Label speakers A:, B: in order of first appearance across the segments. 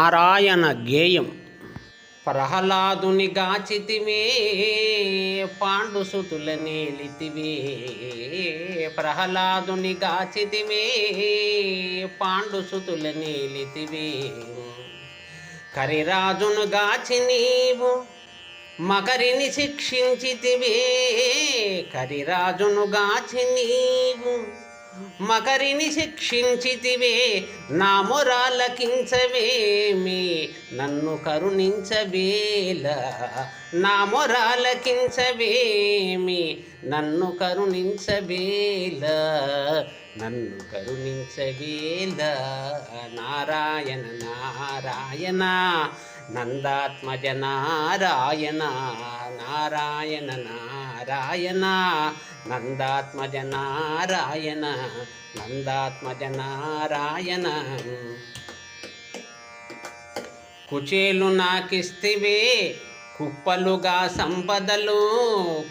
A: నారాయణ గేయం. ప్రహ్లాదుని గాచితివే పాండుసుతుల నేలితివే. ప్రహ్లాదుని గాచితివే పాండుసుతుల నేలితివే. కరిరాజును గాచి నీవు మకరిని శిక్షించితివే. కరిరాజును గాచి నీవు మకరిని శిక్షించితివే. నా మొరాలకించవేమి నన్ను కరుణించవేల. నా మొరాలకించవేమి నన్ను కరుణించవేల. నన్ను కరుణించవేల. నారాయణ నారాయణ నందాత్మజ నారాయణ. నారాయణ నారాయణ నందాత్మజ నారాయణ. నందాత్మజ నారాయణ. కుచేలు నాకిస్తివే కుప్పలుగా సంపదలు.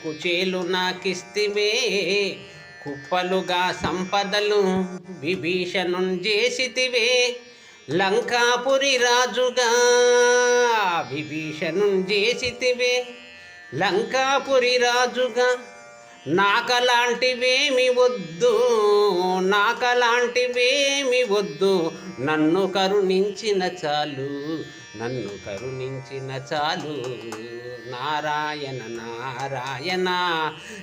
A: కుచేలు నాకిస్తివే కుప్పలుగా సంపదలు. విభీషణుని చేసితివే లంకాపురి రాజుగా. విభీషణుని చేసితివే లంకాపురి రాజుగా. నాకలాంటివేమి వద్దు, నాకలాంటివేమి వద్దు. నన్ను కరుణించిన చాలు, నన్ను కరుణించిన చాలు. నారాయణ నారాయణ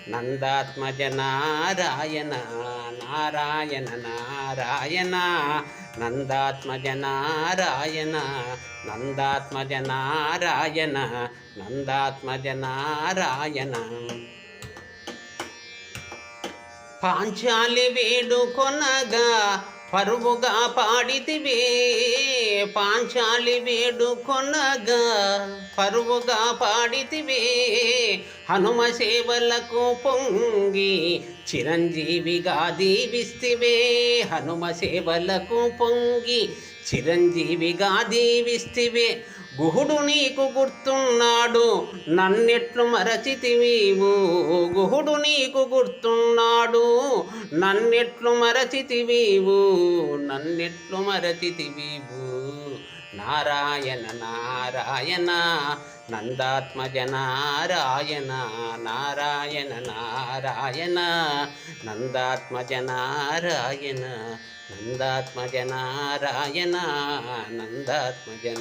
A: నందాత్మజ నారాయణ. నారాయణ నారాయణ నందాత్మజ నారాయణ. నందాత్మజ నారాయణ. నందాత్మజ నారాయణ. పాంచాలి వేడుకొనగా పరువుగా పాడితివే. పాంచాలి వేడుకొనగా పరువుగా పాడితివే. హనుమ సేవలకు పొంగి చిరంజీవిగా దీవిస్తివే. హనుమ సేవలకు పొంగి చిరంజీవిగా దీవిస్తివే. గుహుడు నీకు గుర్తున్నాడు నన్నెట్లు మరచితివీవు. గుహుడు నీకు గుర్తున్నాడు నన్నెట్లు మరచితివీవు. నన్నెట్లు మరచితివీవు. నారాయణ నారాయణ నందాత్మజ నారాయణ. నారాయణ నారాయణ నందాత్మజ నారాయణ. నందాత్మజ నారాయణ. నందాత్మజ